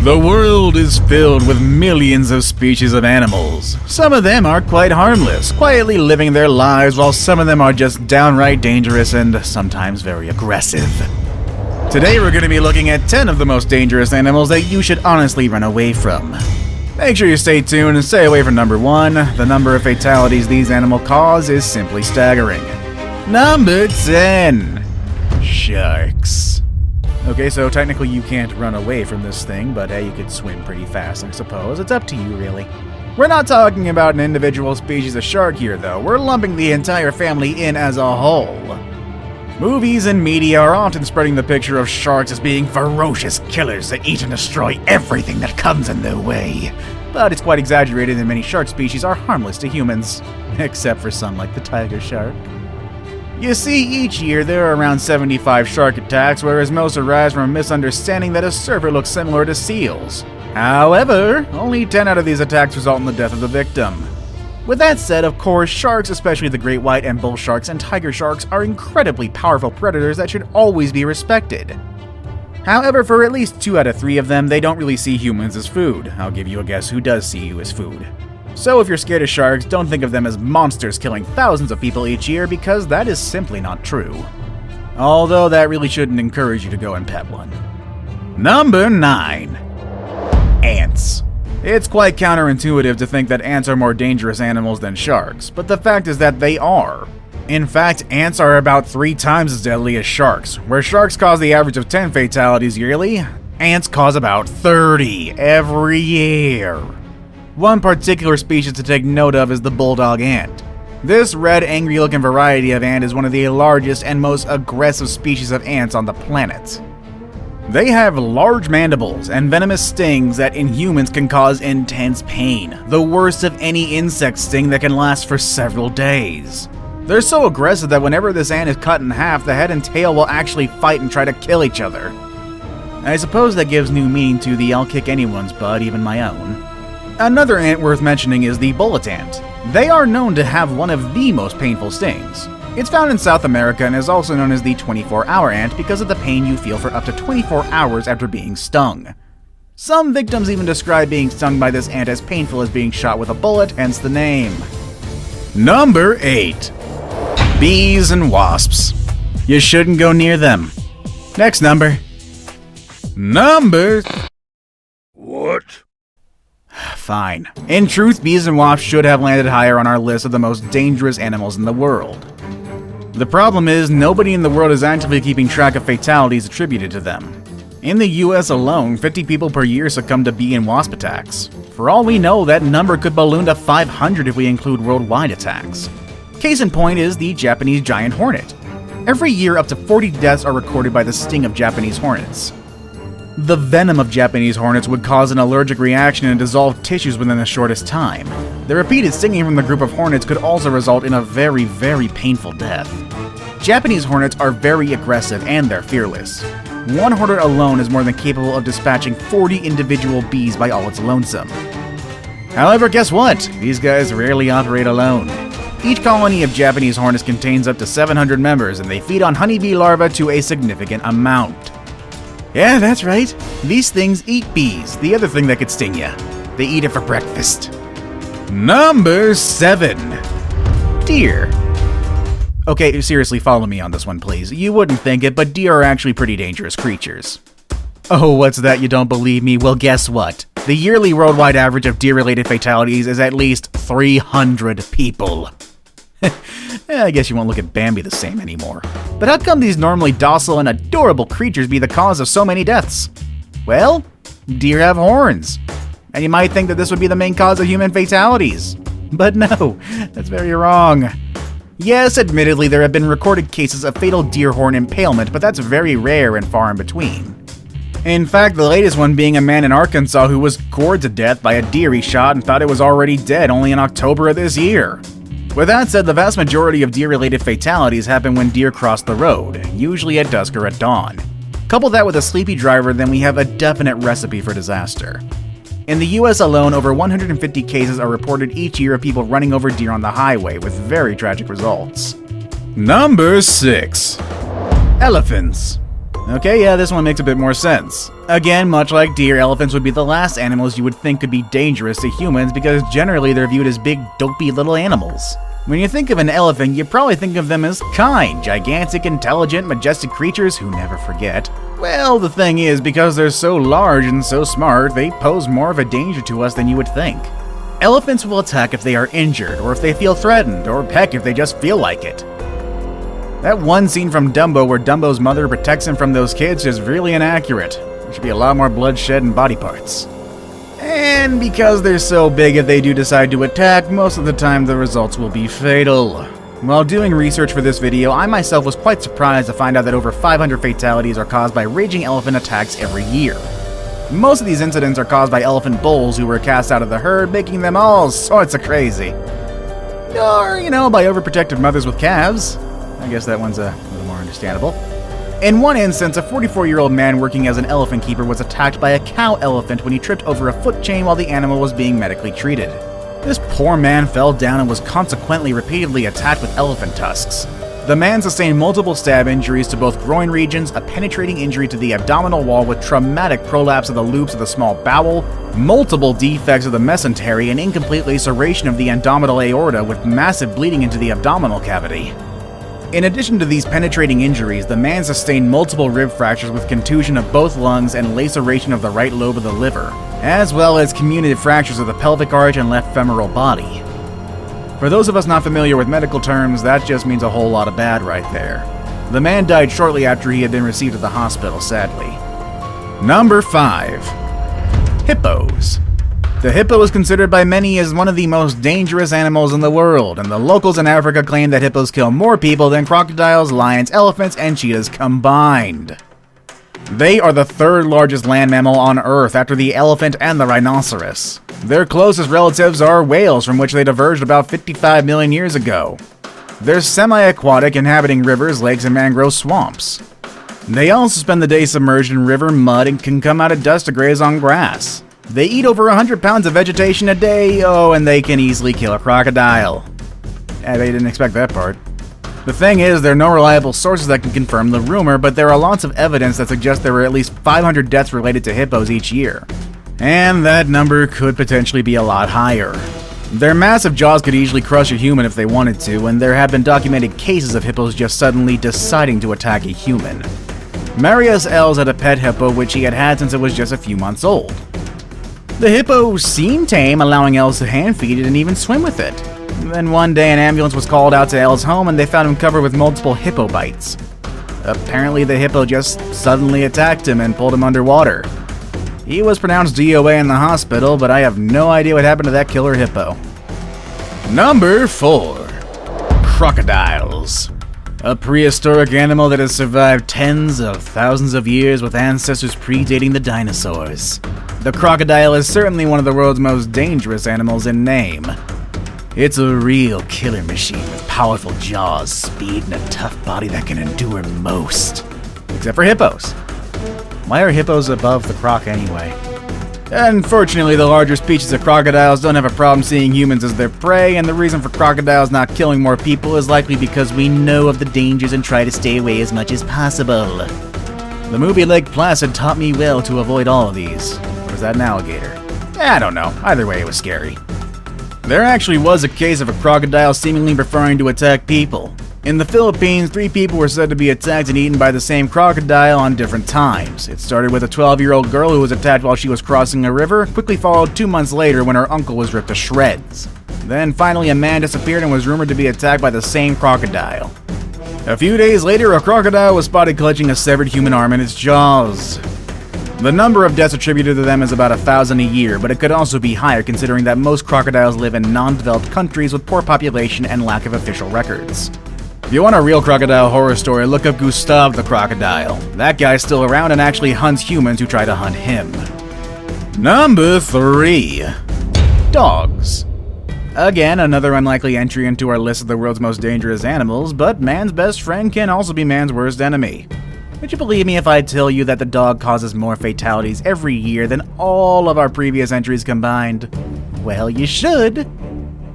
The world is filled with millions of species of animals. Some of them are quite harmless, quietly living their lives, while some of them are just downright dangerous and sometimes very aggressive. Today we're going to be looking at 10 of the most dangerous animals that you should honestly run away from. Make sure you stay tuned and stay away from number 1. The number of fatalities these animals cause is simply staggering. Number 10. Sharks. Okay, so technically you can't run away from this thing, but you could swim pretty fast, I suppose. It's up to you, really. We're not talking about an individual species of shark here, though. We're lumping the entire family in as a whole. Movies and media are often spreading the picture of sharks as being ferocious killers that eat and destroy everything that comes in their way. But it's quite exaggerated, and many shark species are harmless to humans, except for some like the tiger shark. You see, each year there are around 75 shark attacks, whereas most arise from a misunderstanding that a surfer looks similar to seals. However, only 10 out of these attacks result in the death of the victim. With that said, of course, sharks, especially the great white and bull sharks and tiger sharks, are incredibly powerful predators that should always be respected. However, for at least 2 out of 3 of them, they don't really see humans as food. I'll give you a guess who does see you as food. So if you're scared of sharks, don't think of them as monsters killing thousands of people each year, because that is simply not true. Although that really shouldn't encourage you to go and pet one. Number 9. Ants. It's quite counterintuitive to think that ants are more dangerous animals than sharks, but the fact is that they are. In fact, ants are about 3 times as deadly as sharks. Where sharks cause the average of 10 fatalities yearly, ants cause about 30 every year. One particular species to take note of is the bulldog ant. This red, angry-looking variety of ant is one of the largest and most aggressive species of ants on the planet. They have large mandibles and venomous stings that in humans can cause intense pain, the worst of any insect sting that can last for several days. They're so aggressive that whenever this ant is cut in half, the head and tail will actually fight and try to kill each other. I suppose that gives new meaning to the "I'll kick anyone's butt, even my own." Another ant worth mentioning is the bullet ant. They are known to have one of the most painful stings. It's found in South America and is also known as the 24-hour ant because of the pain you feel for up to 24 hours after being stung. Some victims even describe being stung by this ant as painful as being shot with a bullet, hence the name. Number 8. Bees and wasps. You shouldn't go near them. Next number. What? Fine. In truth, bees and wasps should have landed higher on our list of the most dangerous animals in the world. The problem is, nobody in the world is actively keeping track of fatalities attributed to them. In the US alone, 50 people per year succumb to bee and wasp attacks. For all we know, that number could balloon to 500 if we include worldwide attacks. Case in point is the Japanese giant hornet. Every year, up to 40 deaths are recorded by the sting of Japanese hornets. The venom of Japanese hornets would cause an allergic reaction and dissolve tissues within the shortest time. The repeated stinging from the group of hornets could also result in a very, very painful death. Japanese hornets are very aggressive and they're fearless. One hornet alone is more than capable of dispatching 40 individual bees by all its lonesome. However, guess what? These guys rarely operate alone. Each colony of Japanese hornets contains up to 700 members, and they feed on honeybee larvae to a significant amount. Yeah, that's right. These things eat bees, the other thing that could sting you. They eat it for breakfast. Number 7. Deer. Okay, seriously, follow me on this one, please. You wouldn't think it, but deer are actually pretty dangerous creatures. Oh, what's that? You don't believe me? Well, guess what? The yearly worldwide average of deer-related fatalities is at least 300 people. I guess you won't look at Bambi the same anymore. But how come these normally docile and adorable creatures be the cause of so many deaths? Well, deer have horns. And you might think that this would be the main cause of human fatalities. But no, that's very wrong. Yes, admittedly, there have been recorded cases of fatal deer horn impalement, but that's very rare and far in between. In fact, the latest one being a man in Arkansas who was gored to death by a deer he shot and thought it was already dead only in October of this year. With that said, the vast majority of deer-related fatalities happen when deer cross the road, usually at dusk or at dawn. Couple that with a sleepy driver, then we have a definite recipe for disaster. In the US alone, over 150 cases are reported each year of people running over deer on the highway, with very tragic results. Number 6. Elephants. Okay, yeah, this one makes a bit more sense. Again, much like deer, elephants would be the last animals you would think could be dangerous to humans because generally they're viewed as big, dopey little animals. When you think of an elephant, you probably think of them as kind, gigantic, intelligent, majestic creatures who never forget. Well, the thing is, because they're so large and so smart, they pose more of a danger to us than you would think. Elephants will attack if they are injured, or if they feel threatened, or heck, if they just feel like it. That one scene from Dumbo where Dumbo's mother protects him from those kids is really inaccurate. There should be a lot more bloodshed and body parts. And because they're so big, if they do decide to attack, most of the time the results will be fatal. While doing research for this video, I myself was quite surprised to find out that over 500 fatalities are caused by raging elephant attacks every year. Most of these incidents are caused by elephant bulls who were cast out of the herd, making them all sorts of crazy. Or, by overprotective mothers with calves. I guess that one's a little more understandable. In one instance, a 44-year-old man working as an elephant keeper was attacked by a cow elephant when he tripped over a foot chain while the animal was being medically treated. This poor man fell down and was consequently repeatedly attacked with elephant tusks. The man sustained multiple stab injuries to both groin regions, a penetrating injury to the abdominal wall with traumatic prolapse of the loops of the small bowel, multiple defects of the mesentery, and incomplete laceration of the abdominal aorta with massive bleeding into the abdominal cavity. In addition to these penetrating injuries, the man sustained multiple rib fractures with contusion of both lungs and laceration of the right lobe of the liver, as well as comminuted fractures of the pelvic arch and left femoral body. For those of us not familiar with medical terms, that just means a whole lot of bad right there. The man died shortly after he had been received at the hospital, sadly. Number 5. Hippos. The hippo is considered by many as one of the most dangerous animals in the world, and the locals in Africa claim that hippos kill more people than crocodiles, lions, elephants, and cheetahs combined. They are the third largest land mammal on Earth after the elephant and the rhinoceros. Their closest relatives are whales, from which they diverged about 55 million years ago. They're semi-aquatic, inhabiting rivers, lakes, and mangrove swamps. They also spend the day submerged in river mud and can come out at dusk to graze on grass. They eat over 100 pounds of vegetation a day, and they can easily kill a crocodile. Yeah, they didn't expect that part. The thing is, there are no reliable sources that can confirm the rumor, but there are lots of evidence that suggests there were at least 500 deaths related to hippos each year. And that number could potentially be a lot higher. Their massive jaws could easily crush a human if they wanted to, and there have been documented cases of hippos just suddenly deciding to attack a human. Marius Els had a pet hippo which he had had since it was just a few months old. The hippo seemed tame, allowing Els to hand feed it and even swim with it. Then one day an ambulance was called out to Els' home and they found him covered with multiple hippo bites. Apparently the hippo just suddenly attacked him and pulled him underwater. He was pronounced DOA in the hospital, but I have no idea what happened to that killer hippo. Number 4. Crocodiles. A prehistoric animal that has survived tens of thousands of years with ancestors predating the dinosaurs. The crocodile is certainly one of the world's most dangerous animals in name. It's a real killer machine with powerful jaws, speed, and a tough body that can endure most. Except for hippos. Why are hippos above the croc anyway? Unfortunately, the larger species of crocodiles don't have a problem seeing humans as their prey, and the reason for crocodiles not killing more people is likely because we know of the dangers and try to stay away as much as possible. The movie Lake Placid taught me well to avoid all of these. Or is that an alligator? I don't know. Either way, it was scary. There actually was a case of a crocodile seemingly preferring to attack people. In the Philippines, 3 people were said to be attacked and eaten by the same crocodile on different times. It started with a 12-year-old girl who was attacked while she was crossing a river, quickly followed 2 months later when her uncle was ripped to shreds. Then finally a man disappeared and was rumored to be attacked by the same crocodile. A few days later, a crocodile was spotted clutching a severed human arm in its jaws. The number of deaths attributed to them is about 1,000 a year, but it could also be higher considering that most crocodiles live in non-developed countries with poor population and lack of official records. If you want a real crocodile horror story, look up Gustav the Crocodile. That guy's still around and actually hunts humans who try to hunt him. Number 3. Dogs. Again, another unlikely entry into our list of the world's most dangerous animals, but man's best friend can also be man's worst enemy. Would you believe me if I tell you that the dog causes more fatalities every year than all of our previous entries combined? Well, you should.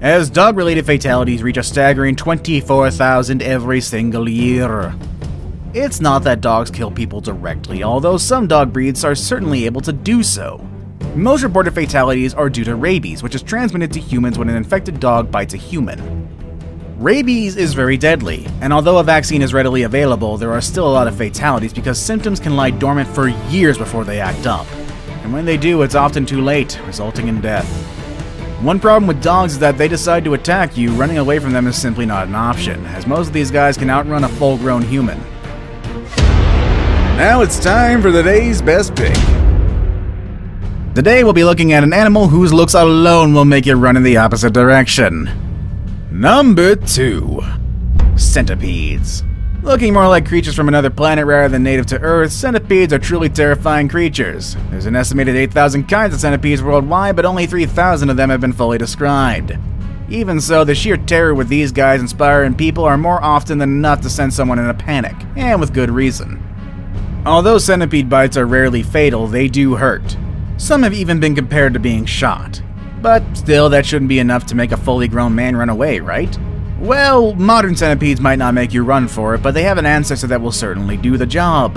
As dog-related fatalities reach a staggering 24,000 every single year. It's not that dogs kill people directly, although some dog breeds are certainly able to do so. Most reported fatalities are due to rabies, which is transmitted to humans when an infected dog bites a human. Rabies is very deadly, and although a vaccine is readily available, there are still a lot of fatalities because symptoms can lie dormant for years before they act up. And when they do, it's often too late, resulting in death. One problem with dogs is that they decide to attack you, running away from them is simply not an option, as most of these guys can outrun a full-grown human. Now it's time for the day's best pick. Today we'll be looking at an animal whose looks alone will make you run in the opposite direction. Number 2. Centipedes. Looking more like creatures from another planet rather than native to Earth, centipedes are truly terrifying creatures. There's an estimated 8,000 kinds of centipedes worldwide, but only 3,000 of them have been fully described. Even so, the sheer terror with these guys inspiring people are more often than enough to send someone in a panic, and with good reason. Although centipede bites are rarely fatal, they do hurt. Some have even been compared to being shot. But still, that shouldn't be enough to make a fully grown man run away, right? Well, modern centipedes might not make you run for it, but they have an ancestor that will certainly do the job.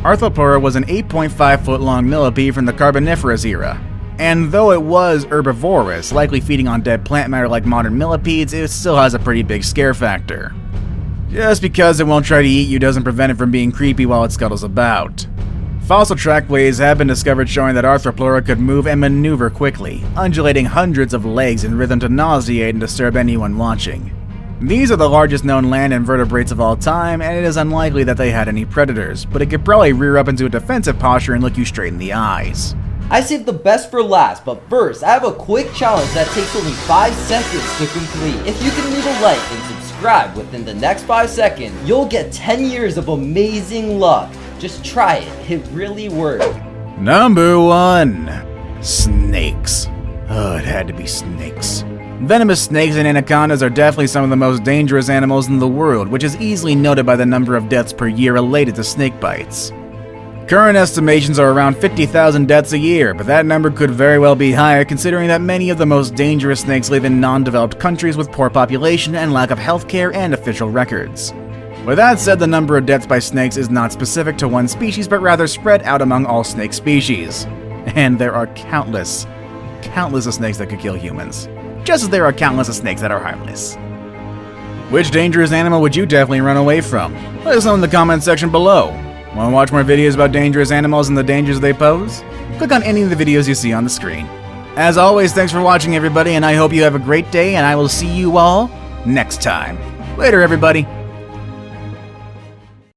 Arthropleura was an 8.5-foot long millipede from the Carboniferous era. And though it was herbivorous, likely feeding on dead plant matter like modern millipedes, it still has a pretty big scare factor. Just because it won't try to eat you doesn't prevent it from being creepy while it scuttles about. Fossil trackways have been discovered showing that Arthropleura could move and maneuver quickly, undulating hundreds of legs in rhythm to nauseate and disturb anyone watching. These are the largest known land invertebrates of all time, and it is unlikely that they had any predators, but it could probably rear up into a defensive posture and look you straight in the eyes. I saved the best for last, but first, I have a quick challenge that takes only 5 seconds to complete. If you can leave a like and subscribe within the next 5 seconds, you'll get 10 years of amazing luck. Just try it, it really works. Number 1. Snakes. Oh, it had to be snakes. Venomous snakes and anacondas are definitely some of the most dangerous animals in the world, which is easily noted by the number of deaths per year related to snake bites. Current estimations are around 50,000 deaths a year, but that number could very well be higher considering that many of the most dangerous snakes live in non-developed countries with poor population and lack of healthcare and official records. With that said, the number of deaths by snakes is not specific to one species, but rather spread out among all snake species. And there are countless of snakes that could kill humans, just as there are countless of snakes that are harmless. Which dangerous animal would you definitely run away from? Let us know in the comments section below. Want to watch more videos about dangerous animals and the dangers they pose? Click on any of the videos you see on the screen. As always, thanks for watching everybody, and I hope you have a great day, and I will see you all next time. Later, everybody.